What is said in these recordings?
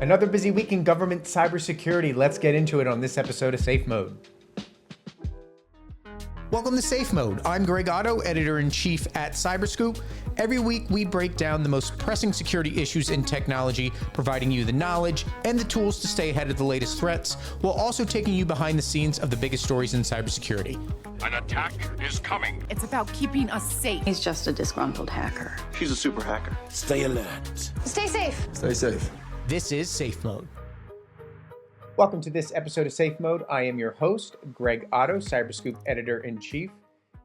Another busy week in government cybersecurity. Let's get into it on this episode of Safe Mode. Welcome to Safe Mode. I'm Greg Otto, Editor-in-Chief at Cyberscoop. Every week, we break down the most pressing security issues in technology, providing you the knowledge and the tools to stay ahead of the latest threats, while also taking you behind the scenes of the biggest stories in cybersecurity. An attack is coming. It's about keeping us safe. He's just a disgruntled hacker. She's a super hacker. Stay alert. Stay safe. Stay safe. This is Safe Mode. Welcome to this episode of Safe Mode. I am your host, Greg Otto, Cyberscoop Editor-in-Chief.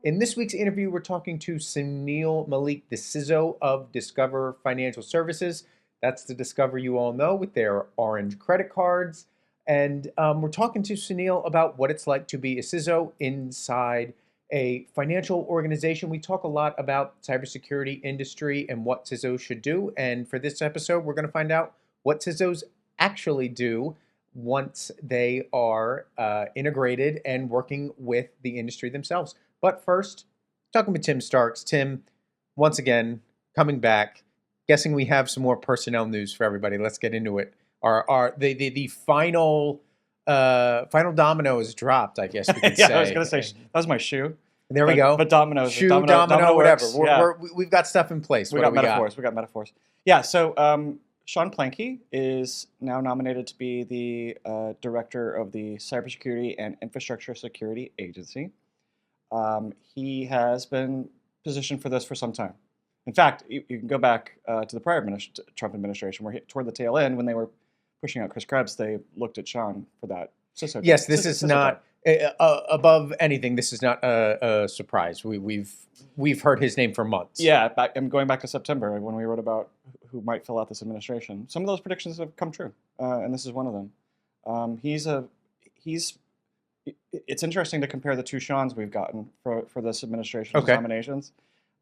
In this week's interview, we're talking to Sunil Mallik, the CISO of Discover Financial Services. That's the Discover you all know with their orange credit cards. And we're talking to Sunil about what it's like to be a CISO inside a financial organization. We talk a lot about cybersecurity industry and what CISOs should do. And for this episode, we're going to find out what CISOs actually do once they are integrated and working with the industry themselves. But first, talking with Tim Starks. Tim, once again, coming back, guessing we have some more personnel news for everybody. Let's get into it. The final domino is dropped, I guess we could say. I was going to say, that was my shoe. There we go. But dominoes. Shoe, domino, whatever. Works. We've got stuff in place. We got metaphors. Yeah, so Sean Plankey is now nominated to be the director of the Cybersecurity and Infrastructure Security Agency. He has been positioned for this for some time. In fact, you can go back to the prior Trump administration, where toward the tail end, when they were pushing out Chris Krebs, they looked at Sean for that. Yes, this is not above anything. This is not a surprise. We've heard his name for months. Yeah, I'm going back to September when we wrote about who might fill out this administration. Some of those predictions have come true, and this is one of them. It's interesting to compare the two Seans we've gotten for this administration's nominations.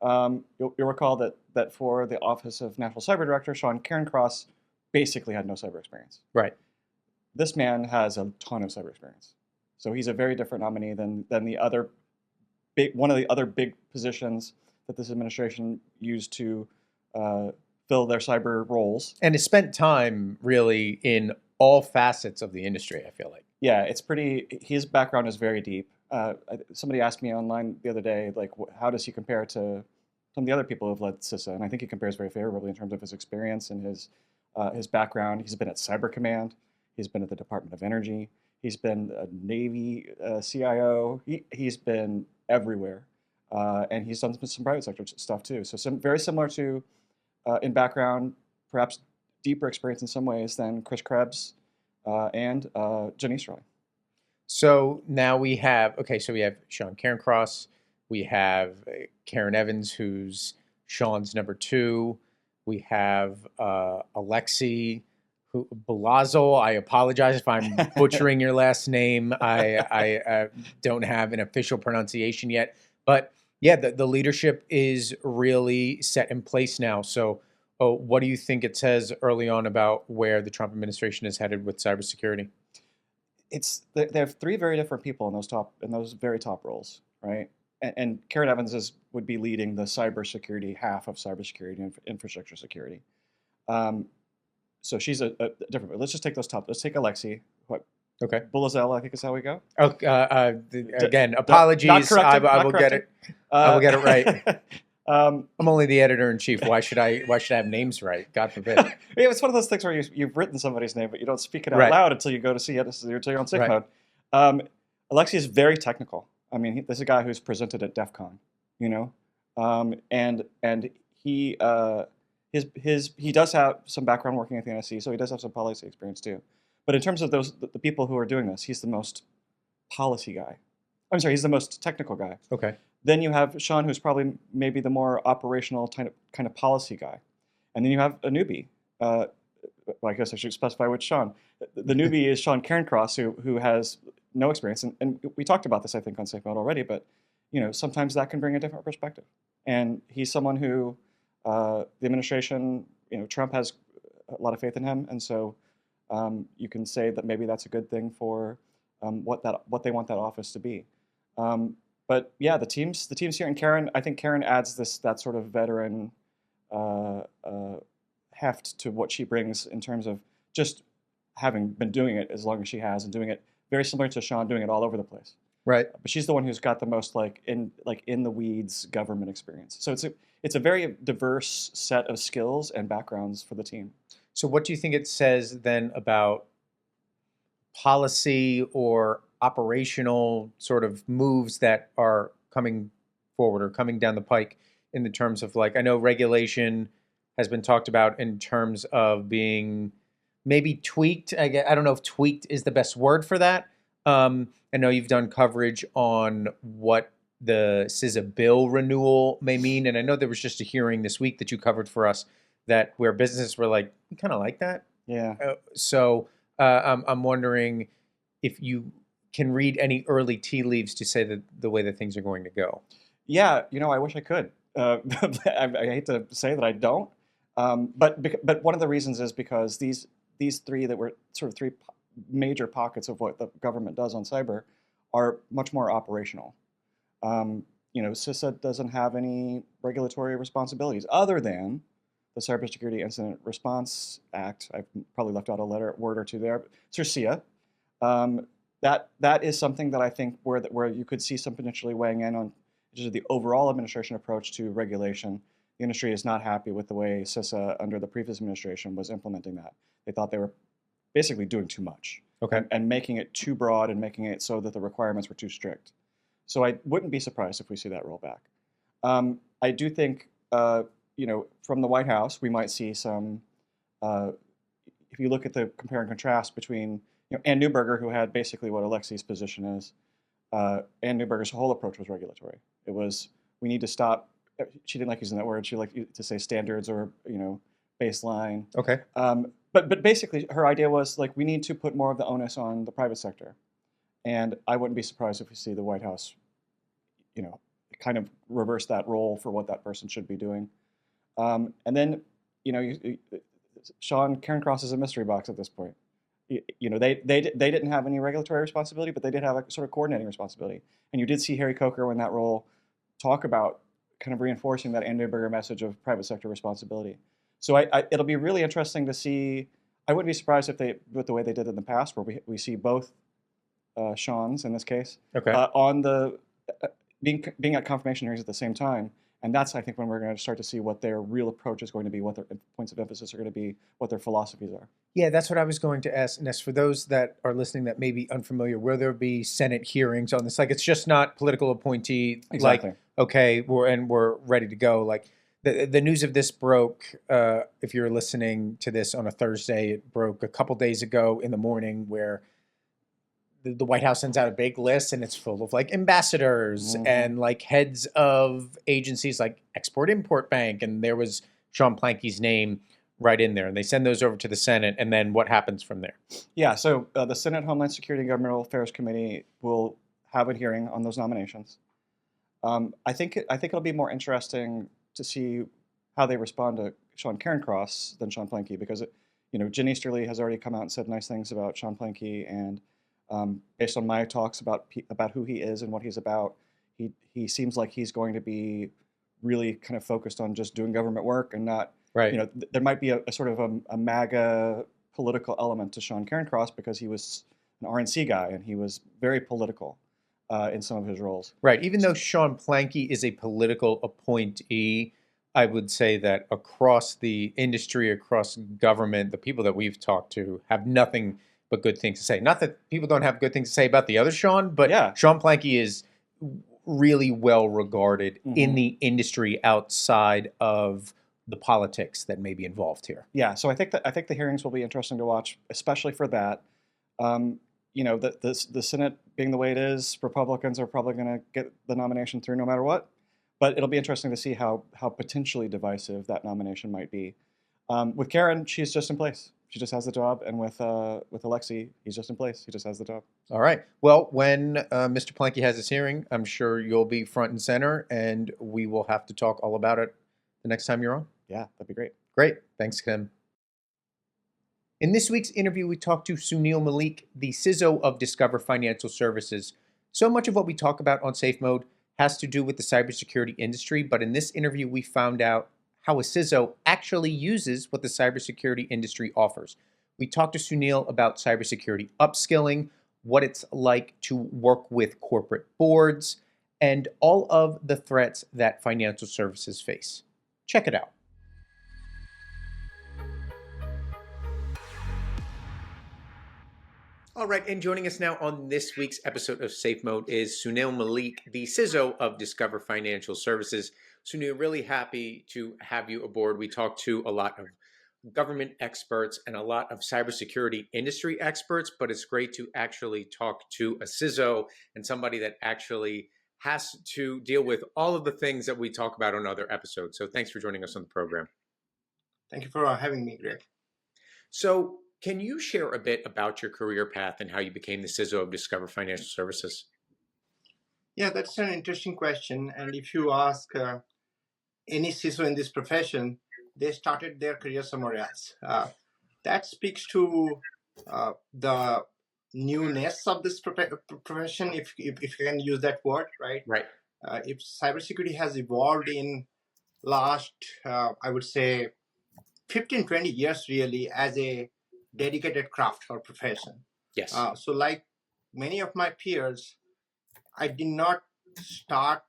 You'll recall that for the Office of National Cyber Director, Sean Cairncross basically had no cyber experience. Right. This man has a ton of cyber experience, so he's a very different nominee than one of the other big positions that this administration used to fill their cyber roles. And has spent time really in all facets of the industry, I feel like. Yeah, his background is very deep. Somebody asked me online the other day, like, how does he compare to some of the other people who have led CISA? And I think he compares very favorably in terms of his experience and his background. He's been at Cyber Command. He's been at the Department of Energy. He's been a Navy CIO. He's been everywhere. And he's done some private sector stuff too. So very similar to, in background, perhaps deeper experience in some ways than Chris Krebs and Janice Roy. So now we have Sean Cairncross. We have Karen Evans, who's Sean's number 2. We have Alexi Balazzo. I apologize if I'm butchering your last name. I don't have an official pronunciation yet. But yeah, the leadership is really set in place now. So what do you think it says early on about where the Trump administration is headed with cybersecurity? They have 3 very different people in those very top roles, right? And Karen Evans would be leading the cybersecurity half of cybersecurity and infrastructure security. So she's a different. Let's just take those top. Let's take Alexi. Okay. Bulazell, I think is how we go. Oh, again, apologies. I will get it. I will get it right. I'm only the editor-in-chief. Why should I have names right? God forbid. Yeah, it's one of those things where you've written somebody's name, but you don't speak it out loud until you go to see it. Until you're on Safe Mode. Alexi is very technical. I mean, this is a guy who's presented at DEF CON, and he does have some background working at the NSC, so he does have some policy experience too. But in terms of the people who are doing this, he's the most policy guy. I'm sorry, he's the most technical guy. Okay. Then you have Sean, who's probably maybe the more operational kind of policy guy. And then you have a newbie. Well, I guess I should specify which Sean. The newbie is Sean Cairncross, who has no experience. And we talked about this, I think, on Safe Mode already. But sometimes that can bring a different perspective. And he's someone who the administration, Trump has a lot of faith in him. And so you can say that maybe that's a good thing for what they want that office to be. But yeah, the teams here, and Karen, I think Karen adds that sort of veteran heft to what she brings in terms of just having been doing it as long as she has and doing it very similar to Sean, doing it all over the place. Right. But she's the one who's got the most in the weeds government experience. So it's a very diverse set of skills and backgrounds for the team. So what do you think it says then about policy or operational sort of moves that are coming forward or coming down the pike in the terms of, like, I know regulation has been talked about in terms of being maybe tweaked. I don't know if tweaked is the best word for that. I know you've done coverage on what the CISA bill renewal may mean. And I know there was just a hearing this week that you covered for us that where businesses were like, we kind of like that. Yeah. So I'm wondering if you can read any early tea leaves to say that the way that things are going to go. Yeah, I wish I could. I hate to say that I don't. But one of the reasons is because these three that were sort of three major pockets of what the government does on cyber are much more operational. CISA doesn't have any regulatory responsibilities other than the Cybersecurity Incident Response Act. I've probably left out a word or two there. CIRCIA. That is something that I think where you could see some potentially weighing in on just the overall administration approach to regulation. The industry is not happy with the way CISA under the previous administration was implementing that. They thought they were basically doing too much. Okay. And making it too broad and making it so that the requirements were too strict. So I wouldn't be surprised if we see that roll back. I do think, from the White House, we might see some, if you look at the compare and contrast between Ann Neuberger, who had basically what Alexi's position is. Ann Neuberger's whole approach was regulatory. It was, we need to stop. She didn't like using that word. She liked to say standards or baseline. Okay. But basically, her idea was like we need to put more of the onus on the private sector, and I wouldn't be surprised if we see the White House, kind of reverse that role for what that person should be doing. And then, Sean Cairncross is a mystery box at this point. They didn't have any regulatory responsibility, but they did have a sort of coordinating responsibility. And you did see Harry Coker in that role talk about kind of reinforcing that Ann Neuberger message of private sector responsibility. So it'll be really interesting to see. I wouldn't be surprised if with the way they did in the past, where we see both Sean's in this case, Okay. on the being at confirmation hearings at the same time. And that's, I think, when we're going to start to see what their real approach is going to be, what their points of emphasis are going to be, what their philosophies are. Yeah, that's what I was going to ask. Ness, for those that are listening that may be unfamiliar, will there be Senate hearings on this? Like, it's just not political appointee. Exactly. Like, okay, we're ready to go. Like, the news of this broke, if you're listening to this on a Thursday, it broke a couple days ago in the morning, where the White House sends out a big list, and it's full of like ambassadors and like heads of agencies like Export-Import Bank, and there was Sean Plankey's name right in there, and they send those over to the Senate, and then what happens from there? Yeah, so the Senate Homeland Security and Governmental Affairs Committee will have a hearing on those nominations. I think it'll be more interesting to see how they respond to Sean Cairncross than Sean Plankey, because Jen Easterly has already come out and said nice things about Sean Plankey, and based on my talks about who he is and what he's about, he seems like he's going to be really kind of focused on just doing government work and not. Right. There might be a sort of a MAGA political element to Sean Cairncross because he was an RNC guy and he was very political in some of his roles. Right. Even though Sean Plankey is a political appointee, I would say that across the industry, across government, the people that we've talked to have nothing but good things to say. Not that people don't have good things to say about the other Sean, but yeah. Sean Plankey is really well regarded in the industry outside of the politics that may be involved here. Yeah, so I think the hearings will be interesting to watch, especially for that. The Senate being the way it is, Republicans are probably going to get the nomination through no matter what. But it'll be interesting to see how potentially divisive that nomination might be. With Karen, she's just in place. She just has the job, and with Alexi, he's just in place. He just has the job. All right. Well, when Mr. Plankey has his hearing, I'm sure you'll be front and center, and we will have to talk all about it the next time you're on. Yeah, that'd be great. Great. Thanks, Kim. In this week's interview, we talked to Sunil Mallik, the CISO of Discover Financial Services. So much of what we talk about on Safe Mode has to do with the cybersecurity industry, but in this interview, we found out how a CISO actually uses what the cybersecurity industry offers. We talked to Sunil about cybersecurity upskilling, what it's like to work with corporate boards, and all of the threats that financial services face. Check it out. All right, and joining us now on this week's episode of Safe Mode is Sunil Mallik, the CISO of Discover Financial Services. Sunil, really happy to have you aboard. We talked to a lot of government experts and a lot of cybersecurity industry experts, but it's great to actually talk to a CISO and somebody that actually has to deal with all of the things that we talk about on other episodes. So thanks for joining us on the program. Thank you for having me, Greg. So can you share a bit about your career path and how you became the CISO of Discover Financial Services? Yeah, that's an interesting question. And if you ask any CISO in this profession, they started their career somewhere else. That speaks to the newness of this profession, if you can use that word, right? Right. If cybersecurity has evolved in last, I would say, 15, 20 years really as a dedicated craft or profession. Yes. So like many of my peers, I did not start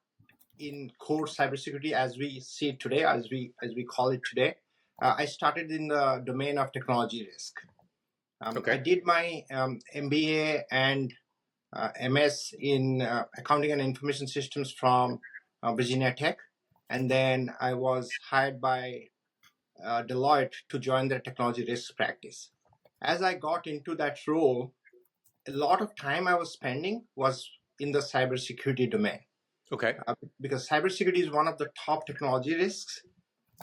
in core cybersecurity as we see it today, as we call it today. I started in the domain of technology risk. Okay. I did my MBA and MS in accounting and information systems from Virginia Tech. And then I was hired by Deloitte to join their technology risk practice. As I got into that role, a lot of time I was spending was in the cybersecurity domain. Okay. Because cybersecurity is one of the top technology risks.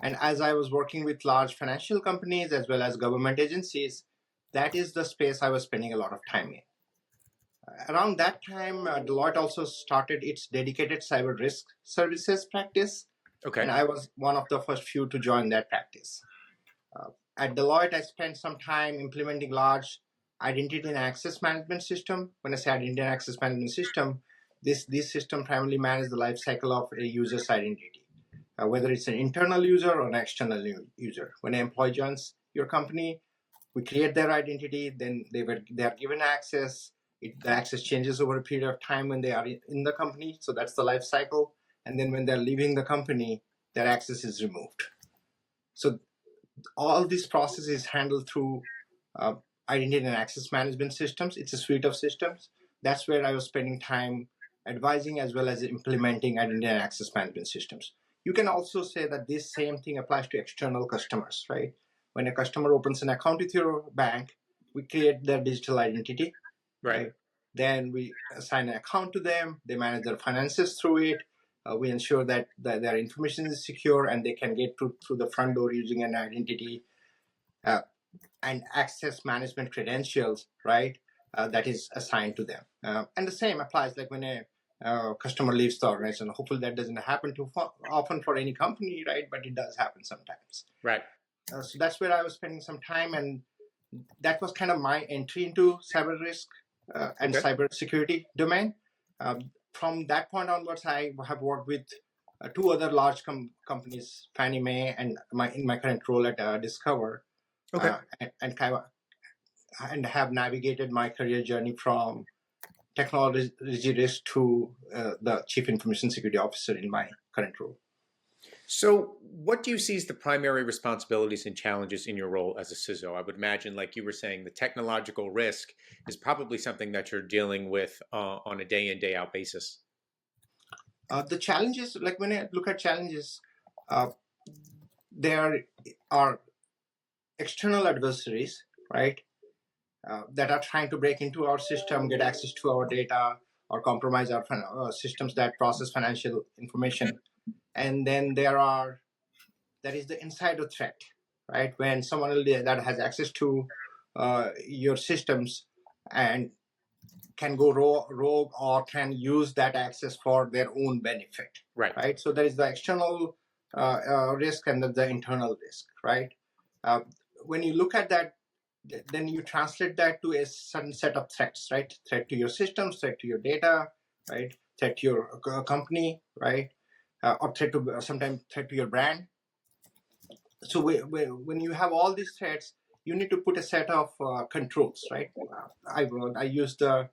And as I was working with large financial companies as well as government agencies, that is the space I was spending a lot of time in. Around that time, Deloitte also started its dedicated cyber risk services practice. Okay. And I was one of the first few to join that practice. At Deloitte, I spent some time implementing large identity and access management system. When I say identity and access management system, this system primarily manages the life cycle of a user's identity, whether it's an internal user or an external user. When an employee joins your company, we create their identity, then they are given access. The access changes over a period of time when they are in the company, so that's the life cycle. And then when they're leaving the company, their access is removed. So all this process is handled through identity and access management systems. It's a suite of systems. That's where I was spending time advising as well as implementing identity and access management systems. You can also say that this same thing applies to external customers, right? When a customer opens an account with your bank, we create their digital identity. Right. Then we assign an account to them. They manage their finances through it. We ensure that their information is secure and they can get through the front door using an identity and access management credentials, right? That is assigned to them. And the same applies like when a customer leaves the organization. Hopefully that doesn't happen too often for any company, right? But it does happen sometimes. Right. So that's where I was spending some time, and that was kind of my entry into cyber risk and cyber security domain. From that point onwards, I have worked with two other large companies, Fannie Mae, and in my current role at Discover, and have navigated my career journey from technology risk to the Chief Information Security Officer in my current role. So what do you see as the primary responsibilities and challenges in your role as a CISO? I would imagine, like you were saying, the technological risk is probably something that you're dealing with on a day in, day out basis. The challenges, like when I look at challenges, there are external adversaries, right, that are trying to break into our system, get access to our data, or compromise our systems that process financial information. And then there is the insider threat, right? When someone that has access to your systems and can go rogue or can use that access for their own benefit, right? So there is the external risk and the internal risk, right? When you look at that, then you translate that to a certain set of threats, right? Threat to your systems, threat to your data, right? Threat to your company, right? Or sometimes threat to your brand. So when you have all these threats, you need to put a set of controls, right? I use the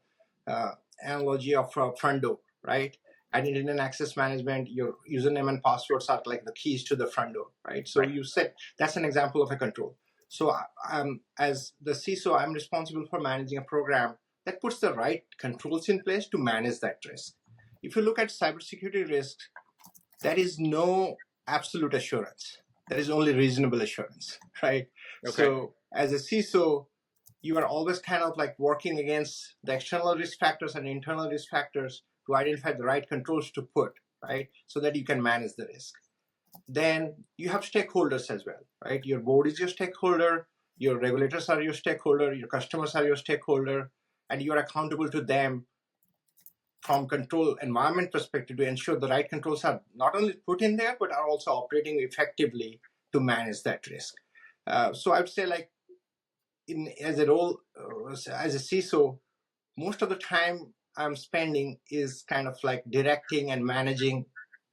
analogy of front door, right? Identity and access management, your username and passwords are like the keys to the front door, right? So you set, that's an example of a control. So as the CISO, I'm responsible for managing a program that puts the right controls in place to manage that risk. If you look at cybersecurity risks, there is no absolute assurance. There is only reasonable assurance, right? Okay. So as a CISO, you are always kind of like working against the external risk factors and internal risk factors to identify the right controls to put, right? So that you can manage the risk. Then you have stakeholders as well, right? Your board is your stakeholder, your regulators are your stakeholder, your customers are your stakeholder, and you are accountable to them from control environment perspective to ensure the right controls are not only put in there, but are also operating effectively to manage that risk. So I would say like as a role, as a CISO, most of the time I'm spending is kind of like directing and managing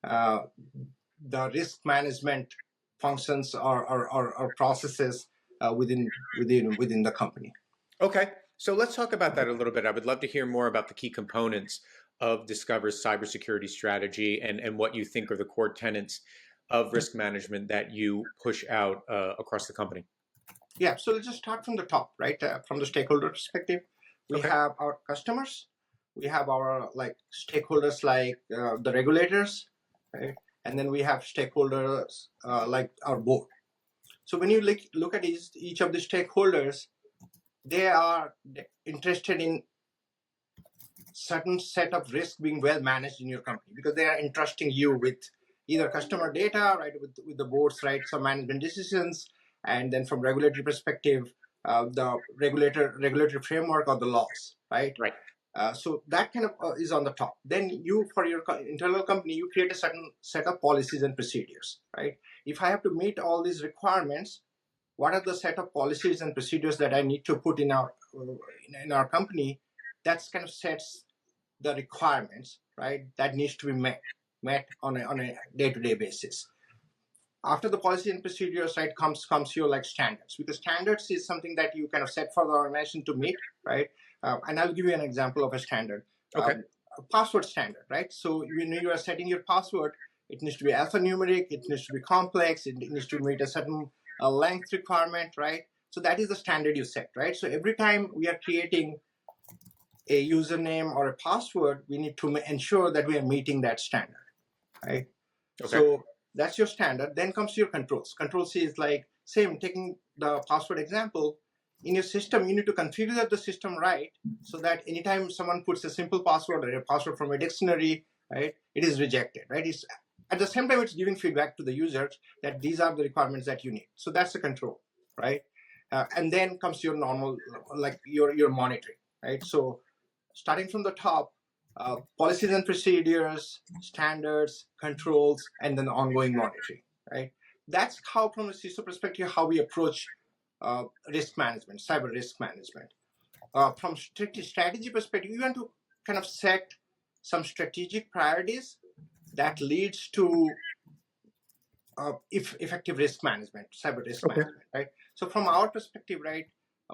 the risk management functions or processes within the company. Okay, so let's talk about that a little bit. I would love to hear more about the key components of Discover's cybersecurity strategy and what you think are the core tenets of risk management that you push out across the company. Yeah, so let's just start from the top, right? From the stakeholder perspective, we have our customers, we have our like stakeholders like the regulators, right? And then we have stakeholders like our board. So when you look at each of the stakeholders, they are interested in certain set of risks being well managed in your company because they are entrusting you with either customer data, right, with the board's rights or management decisions, and then from regulatory perspective, the regulatory framework or the laws, right? Right. So that kind of is on the top. Then you, for your internal company, you create a certain set of policies and procedures, right? If I have to meet all these requirements, what are the set of policies and procedures that I need to put in our company? That's kind of sets the requirements, right? That needs to be met on a day-to-day basis. After the policy and procedures, right, comes your like standards, because standards is something that you kind of set for the organization to meet, right? And I'll give you an example of a standard. Okay. A password standard, right? So when you are setting your password, it needs to be alphanumeric, it needs to be complex, it needs to meet a certain length requirement, right? So that is the standard you set, right? So every time we are creating a username or a password, we need to ensure that we are meeting that standard, right? Okay. So that's your standard. Then comes your controls. Controls is like, same, taking the password example, in your system, you need to configure the system right so that anytime someone puts a simple password or a password from a dictionary, right, it is rejected, right? It's, at the same time, it's giving feedback to the users that these are the requirements that you need. So that's the control, right? And then comes your normal, like your monitoring, right? So starting from the top, policies and procedures, standards, controls, and then ongoing monitoring, right? That's how, from a CISO perspective, how we approach risk management, cyber risk management. From strategy perspective, you want to kind of set some strategic priorities that leads to effective risk management, cyber risk management, right? So from our perspective, right,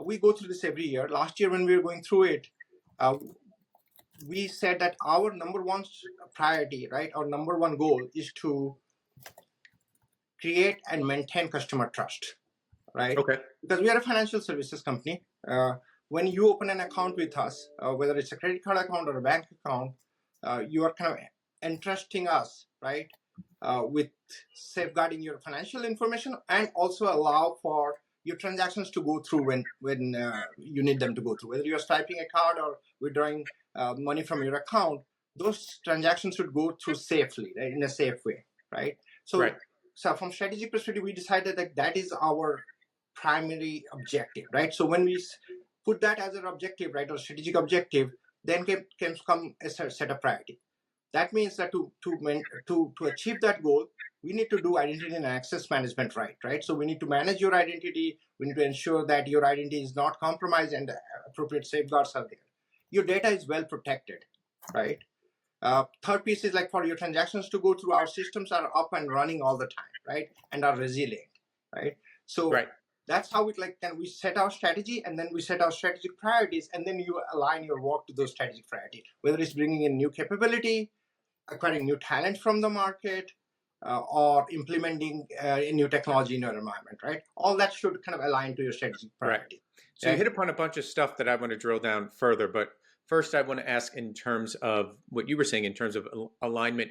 we go through this every year. Last year when we were going through it, we said that our number one priority, right, our number one goal is to create and maintain customer trust, right? Okay. Because we are a financial services company. When you open an account with us, whether it's a credit card account or a bank account, you are kind of entrusting us, right, with safeguarding your financial information and also allow for your transactions to go through when you need them to go through. Whether you're swiping a card or withdrawing money from your account, those transactions should go through safely, right, in a safe way, right? So, right. So from strategic perspective, we decided that that is our primary objective, right? So when we put that as an objective, right, or strategic objective, then can come a set of priority. That means that to achieve that goal, we need to do identity and access management right? So we need to manage your identity. We need to ensure that your identity is not compromised and appropriate safeguards are there. Your data is well protected, right? Third piece is like for your transactions to go through, our systems are up and running all the time, right? And are resilient, right? So right. That's how we set our strategy, and then we set our strategic priorities, and then you align your work to those strategic priorities, whether it's bringing in new capability, acquiring new talent from the market, or implementing a new technology in your environment, right? All that should kind of align to your strategic priority. Right. So you hit upon a bunch of stuff that I want to drill down further, but first I want to ask in terms of what you were saying in terms of alignment.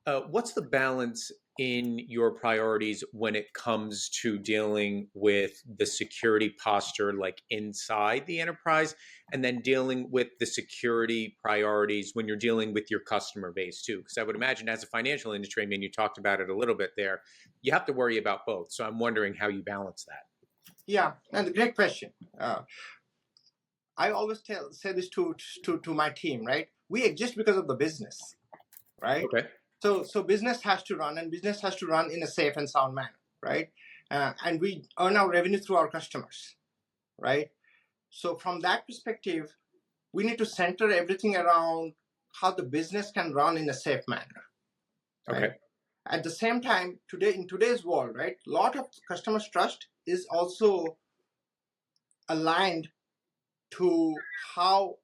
What's the balance in your priorities when it comes to dealing with the security posture, like inside the enterprise, and then dealing with the security priorities when you're dealing with your customer base too? Because I would imagine as a financial industry, I mean, you talked about it a little bit there, you have to worry about both. So I'm wondering how you balance that. Yeah, and great question. I always say this to my team, right? We exist because of the business, right? Okay. So business has to run, and business has to run in a safe and sound manner, right? And we earn our revenue through our customers, right? So from that perspective, we need to center everything around how the business can run in a safe manner. Right? Okay. At the same time, in today's world, right, a lot of customers' trust is also aligned to how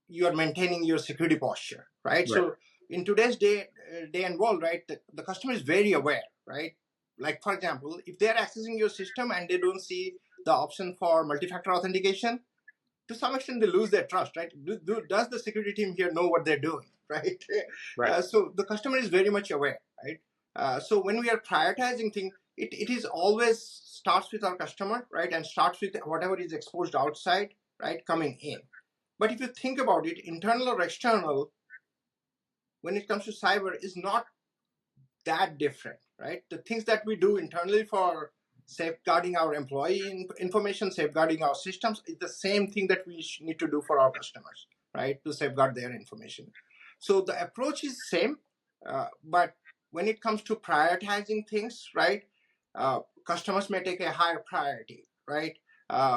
you are maintaining your security posture, right? So in today's day and world, right, the customer is very aware, right? Like, for example, if they're accessing your system and they don't see the option for multi-factor authentication, to some extent they lose their trust, right? Does the security team here know what they're doing, right? Right. So the customer is very much aware, right? So when we are prioritizing things, it is always starts with our customer, right? And starts with whatever is exposed outside, right, coming in. But if you think about it, internal or external, when it comes to cyber, is not that different, right? The things that we do internally for safeguarding our employee information, safeguarding our systems, is the same thing that we need to do for our customers, right? To safeguard their information. So the approach is same, but when it comes to prioritizing things, right, customers may take a higher priority, right?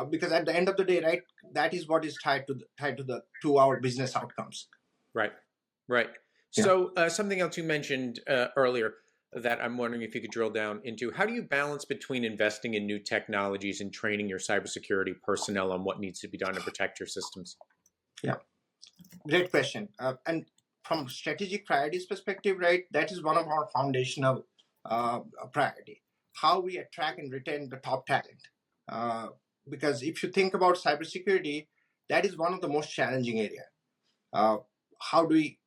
Because at the end of the day, right, that is what is tied to our business outcomes. Right. Right. Yeah. So something else you mentioned earlier that I'm wondering if you could drill down into. How do you balance between investing in new technologies and training your cybersecurity personnel on what needs to be done to protect your systems? Yeah, great question. And from strategic priorities perspective, right, that is one of our foundational priority. How we attract and retain the top talent. Because if you think about cybersecurity, that is one of the most challenging area. How do we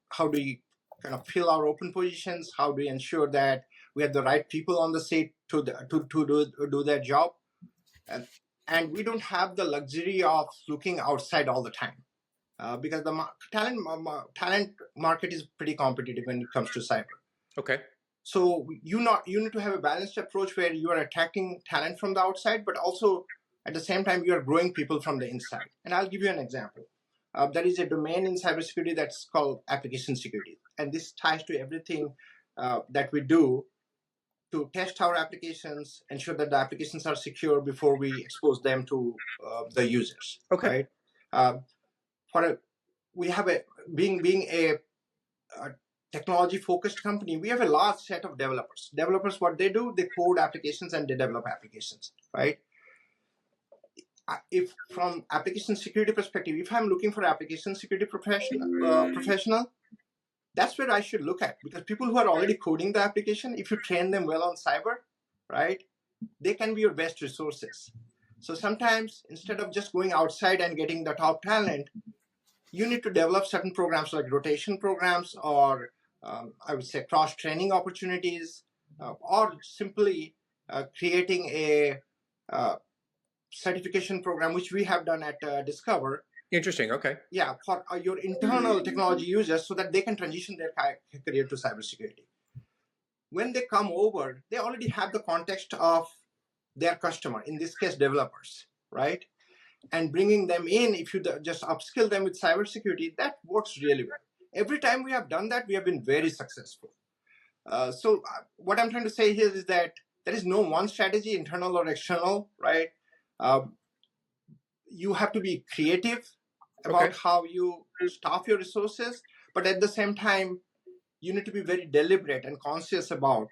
kind of fill our open positions? How do we ensure that we have the right people on the seat to do their job? And we don't have the luxury of looking outside all the time, because the talent market is pretty competitive when it comes to cyber. Okay. So you need to have a balanced approach where you are attracting talent from the outside, but also at the same time you are growing people from the inside. And I'll give you an example. There is a domain in cybersecurity that's called application security. And this ties to everything that we do to test our applications, ensure that the applications are secure before we expose them to the users. Okay. Right? We have being a technology-focused company, we have a large set of developers. Developers, what they do, they code applications and they develop applications, right? If from application security perspective, if I'm looking for application security professional, that's where I should look at, because people who are already coding the application, if you train them well on cyber, right, they can be your best resources. So sometimes instead of just going outside and getting the top talent, you need to develop certain programs like rotation programs, or I would say cross-training opportunities, or simply creating a certification program, which we have done at Discover. Interesting. Okay. Yeah, for your internal technology users, so that they can transition their career to cybersecurity. When they come over, they already have the context of their customer, in this case, developers, right? And bringing them in, if you just upskill them with cybersecurity, that works really well. Every time we have done that, we have been very successful. So what I'm trying to say here is that there is no one strategy, internal or external, right? You have to be creative about how you staff your resources, but at the same time, you need to be very deliberate and conscious about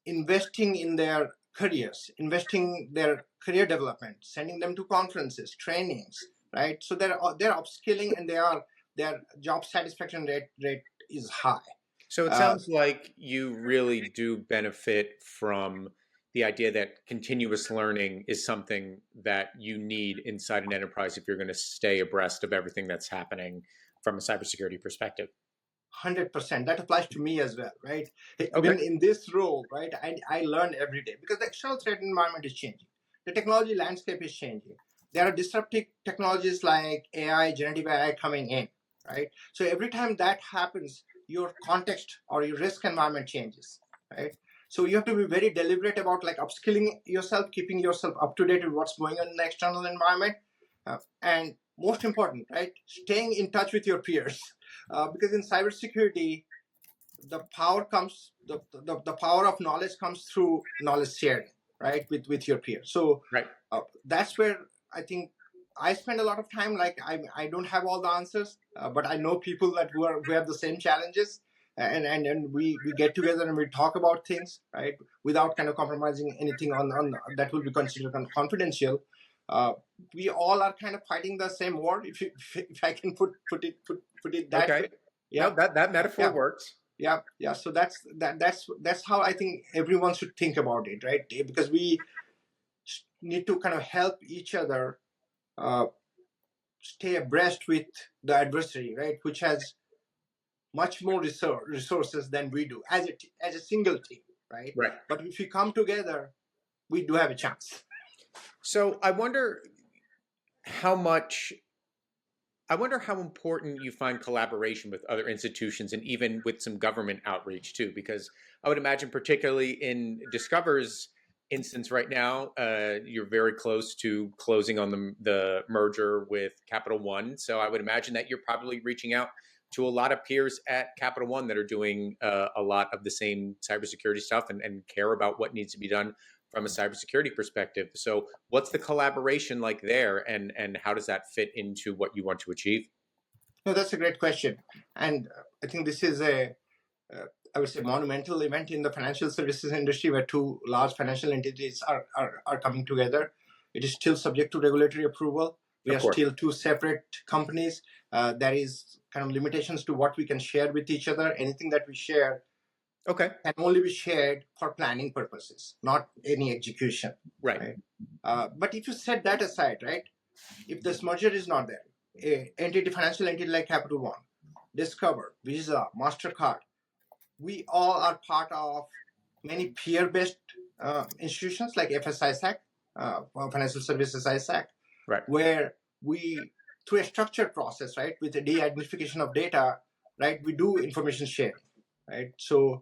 investing in their careers, investing their career development, sending them to conferences, trainings, right? So they're upskilling, and their job satisfaction rate is high. So it sounds like you really do benefit from the idea that continuous learning is something that you need inside an enterprise if you're going to stay abreast of everything that's happening from a cybersecurity perspective. 100%. That applies to me as well, right? Okay. Even in this role, right, I learn every day because the external threat environment is changing. The technology landscape is changing. There are disruptive technologies like AI, generative AI coming in, right? So every time that happens, your context or your risk environment changes, right? So you have to be very deliberate about like upskilling yourself, keeping yourself up to date with what's going on in the external environment, and most important, right, staying in touch with your peers, because in cybersecurity, the power comes, the power of knowledge comes through knowledge sharing, right, with your peers. So right. That's where I think I spend a lot of time. Like I don't have all the answers, but I know people that who have the same challenges, and we get together and we talk about things, right, without kind of compromising anything on that will be considered confidential. We all are kind of fighting the same war, if I can put it that way. Yeah, no, that metaphor works. Yeah. So that's how I think everyone should think about it, right? Because we need to kind of help each other stay abreast with the adversary, right, which has much more resources than we do as a single team, right? Right. But if we come together, we do have a chance. So I wonder how important you find collaboration with other institutions and even with some government outreach too, because I would imagine particularly in Discover's instance right now, you're very close to closing on the merger with Capital One. So I would imagine that you're probably reaching out to a lot of peers at Capital One that are doing a lot of the same cybersecurity stuff and care about what needs to be done from a cybersecurity perspective. So what's the collaboration like there, and how does that fit into what you want to achieve? No, that's a great question. And I think this is I would say, monumental event in the financial services industry where two large financial entities are coming together. It is still subject to regulatory approval. We are still two separate companies. There is kind of limitations to what we can share with each other. Anything that we share can only be shared for planning purposes, not any execution. Right. But if you set that aside, right, if this merger is not there, financial entity like Capital One, Discover, Visa, MasterCard, we all are part of many peer-based institutions like FSISAC, Financial Services ISAC, right, where we, through a structured process, right, with the de-identification of data, right, we do information sharing, right? So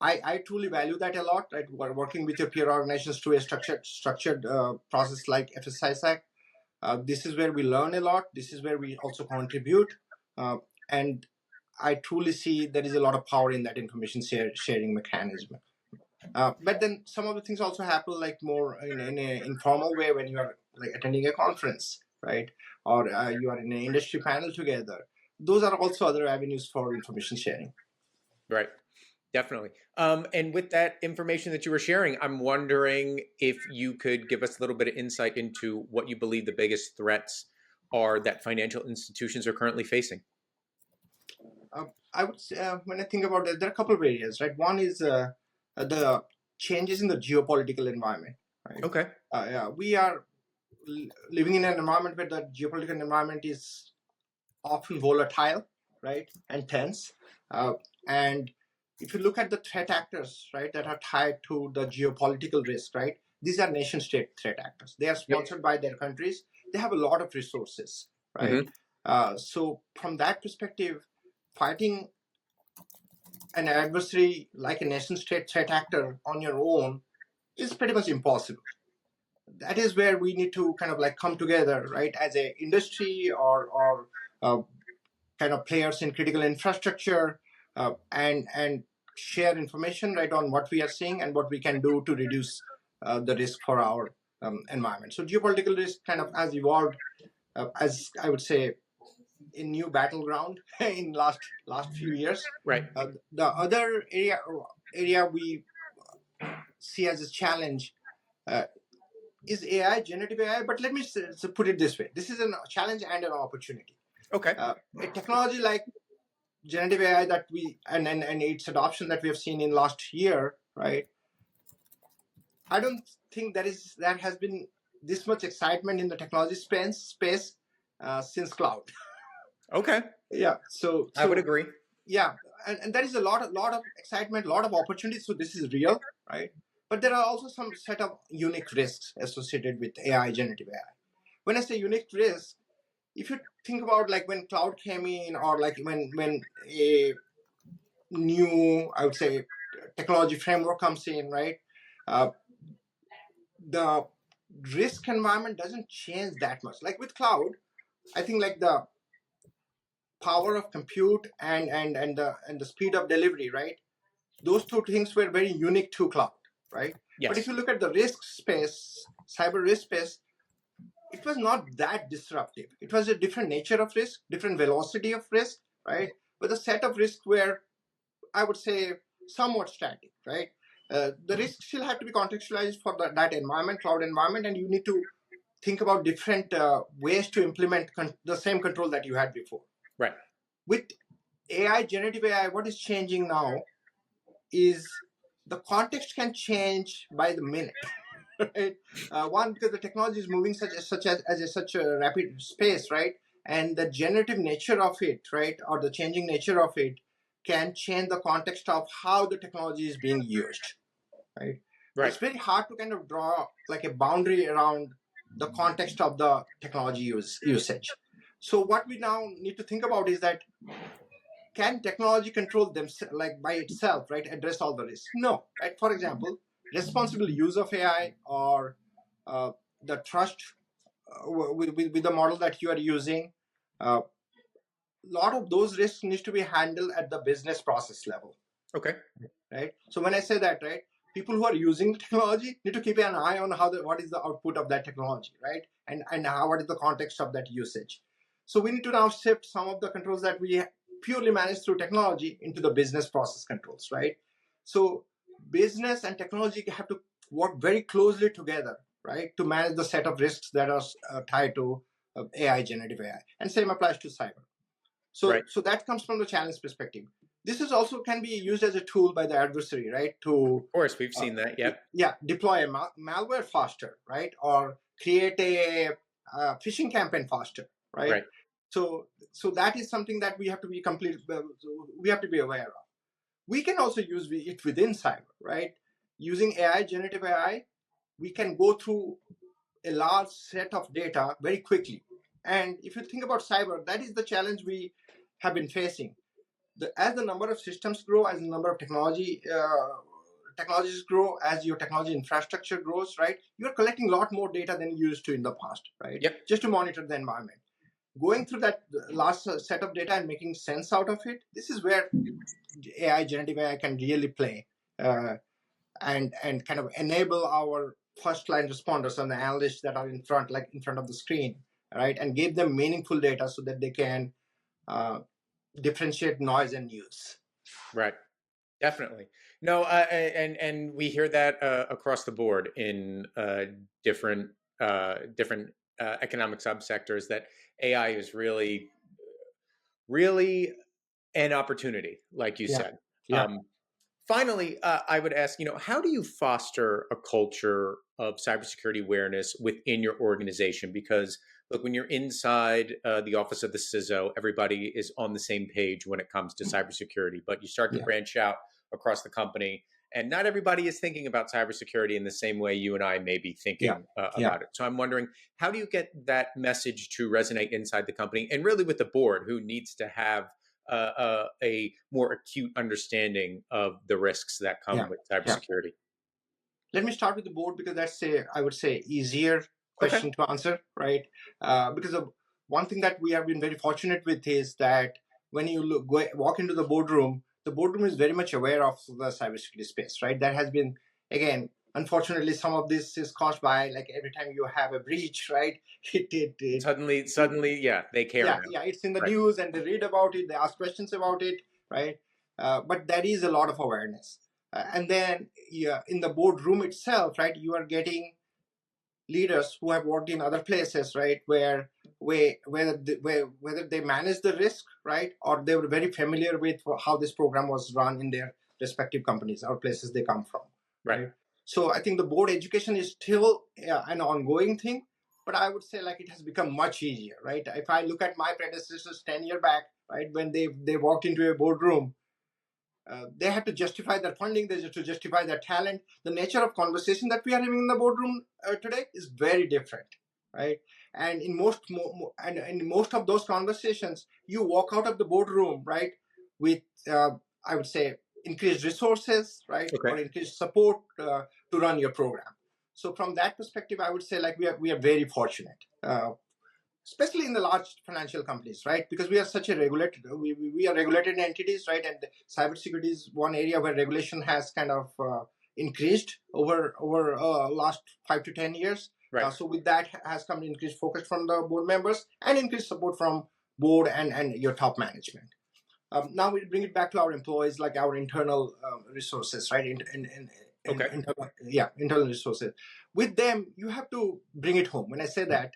I truly value that a lot, right? We're working with your peer organizations through a structured process like FSISAC. This is where we learn a lot. This is where we also contribute, and I truly see there is a lot of power in that information sharing mechanism. But then some of the things also happen like more in an informal way when you are like attending a conference, right? Or you are in an industry panel together. Those are also other avenues for information sharing. Right. Definitely. And with that information that you were sharing, I'm wondering if you could give us a little bit of insight into what you believe the biggest threats are that financial institutions are currently facing. I would say, when I think about it, there are a couple of areas, right? One is the changes in the geopolitical environment. Right? Okay. We are living in an environment where the geopolitical environment is often volatile, right, and tense. And if you look at the threat actors, right, that are tied to the geopolitical risk, right, these are nation-state threat actors. They are sponsored by their countries. They have a lot of resources, right? Mm-hmm. So from that perspective, fighting an adversary like a nation-state threat actor on your own is pretty much impossible. That is where we need to kind of like come together, right, as an industry or kind of players in critical infrastructure, and share information, right, on what we are seeing and what we can do to reduce the risk for our environment. So geopolitical risk kind of has evolved as I would say a new battleground in last few years. Right. The other area we see as a challenge is AI generative AI? But let me put it this way: this is a challenge and an opportunity. Okay. A technology like generative AI that and its adoption that we have seen in last year, right? I don't think that has been this much excitement in the technology space since cloud. Okay. Yeah. So I would agree. Yeah, and there is a lot of excitement, a lot of opportunities. So this is real, right? But there are also some set of unique risks associated with AI, generative AI. When I say unique risks, if you think about like when cloud came in, or like when a new, I would say, technology framework comes in, right? The risk environment doesn't change that much. Like with cloud, I think like the power of compute and the speed of delivery, right? Those two things were very unique to cloud, right? Yes. But if you look at the risk space, cyber risk space, it was not that disruptive. It was a different nature of risk, different velocity of risk, right? But the set of risks were, I would say, somewhat static, right? The risks still have to be contextualized for that environment, cloud environment, and you need to think about different ways to implement the same control that you had before. Right. With AI, generative AI, what is changing now is the context can change by the minute. Right? One, because the technology is moving such a rapid space, right? And the generative nature of it, right, or the changing nature of it, can change the context of how the technology is being used, right? Right. It's very hard to kind of draw like a boundary around the context of the technology usage. So what we now need to think about is that, can technology control themselves, like by itself, right, address all the risks? No, right? For example, responsible use of AI, or the trust with the model that you are using, a lot of those risks need to be handled at the business process level. Okay. Right. So when I say that, right, people who are using the technology need to keep an eye on what is the output of that technology, right, and what is the context of that usage. So we need to now shift some of the controls that we purely manage through technology into the business process controls, right? So business and technology have to work very closely together, right, to manage the set of risks that are tied to AI, generative AI, and same applies to cyber. So, right. So that comes from the challenge perspective. This is also can be used as a tool by the adversary, right? To, of course, we've seen that. Yep. Yeah, deploy a malware faster, right? Or create a phishing campaign faster, right? Right. So that is something that we have to be we have to be aware of. We can also use it within cyber, right? Using AI, generative AI, we can go through a large set of data very quickly. And if you think about cyber, that is the challenge we have been facing. As the number of systems grow, as the number of technologies grow, as your technology infrastructure grows, right, you're collecting a lot more data than you used to in the past, right? Yep. Just to monitor the environment. Going through that last set of data and making sense out of it, this is where AI, generative AI can really play and kind of enable our first line responders and the analysts that are in front of the screen, right, and give them meaningful data so that they can differentiate noise and news. Right. Definitely. No, and we hear that across the board in different economic subsectors, that AI is really an opportunity, like you said. Yeah. Finally, I would ask, how do you foster a culture of cybersecurity awareness within your organization? Because look, when you're inside the office of the CISO, everybody is on the same page when it comes to cybersecurity, but you start to branch out across the company, and not everybody is thinking about cybersecurity in the same way you and I may be thinking about it. So I'm wondering, how do you get that message to resonate inside the company, and really with the board, who needs to have a more acute understanding of the risks that come with cybersecurity? Let me start with the board, because that's I would say easier question to answer, right? Because of one thing that we have been very fortunate with is that when you walk into the boardroom is very much aware of the cybersecurity space, right? That has been, again, unfortunately, some of this is caused by, like, every time you have a breach, right? It Suddenly, they care. Yeah, it's in the news and they read about it, they ask questions about it, right? But there is a lot of awareness. And then in the boardroom itself, right, you are getting leaders who have worked in other places, right, whether they manage the risk, right, or they were very familiar with how this program was run in their respective companies or places they come from. Right. So I think the board education is still an ongoing thing, but I would say like it has become much easier, right? If I look at my predecessors 10 years back, right, when they walked into a boardroom, they had to justify their funding, they had to justify their talent. The nature of conversation that we are having in the boardroom today is very different, right? And in most of those conversations, you walk out of the boardroom, right, with I would say increased resources, right, or increased support to run your program. So from that perspective, I would say like we are very fortunate, especially in the large financial companies, right? Because we are such a regulated, we are regulated entities, right? And cybersecurity is one area where regulation has kind of increased over last 5 to 10 years. Right. So with that has come increased focus from the board members and increased support from board and your top management. Now we bring it back to our employees, like our internal resources, right? Internal resources. With them, you have to bring it home. When I say that,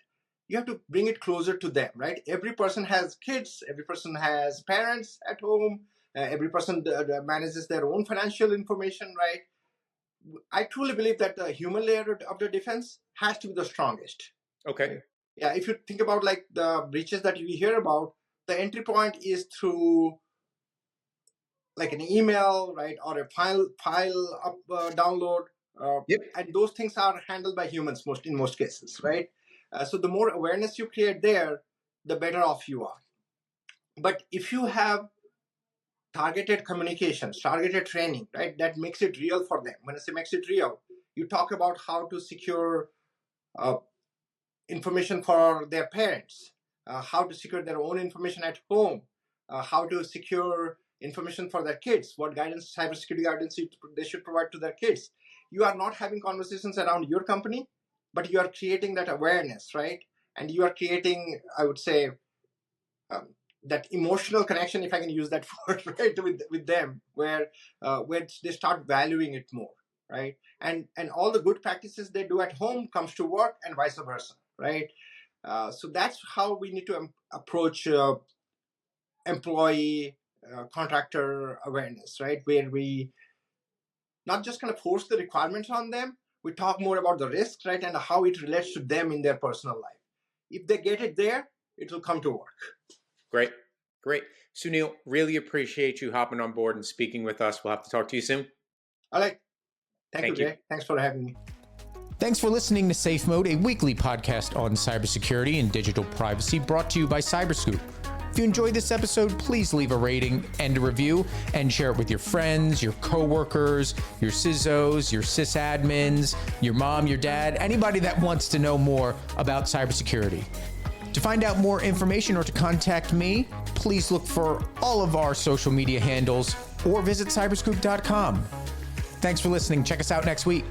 you have to bring it closer to them, right? Every person has kids, every person has parents at home, every person manages their own financial information, right? I truly believe that the human layer of the defense has to be the strongest. Okay. Yeah, if you think about like the breaches that we hear about, the entry point is through like an email, right, or a file up download, and those things are handled by humans in most cases, right? So the more awareness you create there, the better off you are. But if you have targeted communications, targeted training, right, that makes it real for them. When I say makes it real, you talk about how to secure information for their parents, how to secure their own information at home, how to secure information for their kids, what guidance, cybersecurity guidance they should provide to their kids. You are not having conversations around your company, but you are creating that awareness, right? And you are creating, I would say, that emotional connection, if I can use that word, right, with them, where they start valuing it more, right? And all the good practices they do at home comes to work and vice versa, right? So that's how we need to approach employee contractor awareness, right? Where we not just kind of force the requirements on them, we talk more about the risks, right? And how it relates to them in their personal life. If they get it there, it will come to work. Great. Sunil, really appreciate you hopping on board and speaking with us. We'll have to talk to you soon. All right. Thank you, Jay. Thanks for having me. Thanks for listening to Safe Mode, a weekly podcast on cybersecurity and digital privacy brought to you by CyberScoop. If you enjoyed this episode, please leave a rating and a review and share it with your friends, your coworkers, your CISOs, your sysadmins, your mom, your dad, anybody that wants to know more about cybersecurity. To find out more information or to contact me, please look for all of our social media handles or visit cyberscoop.com. Thanks for listening. Check us out next week.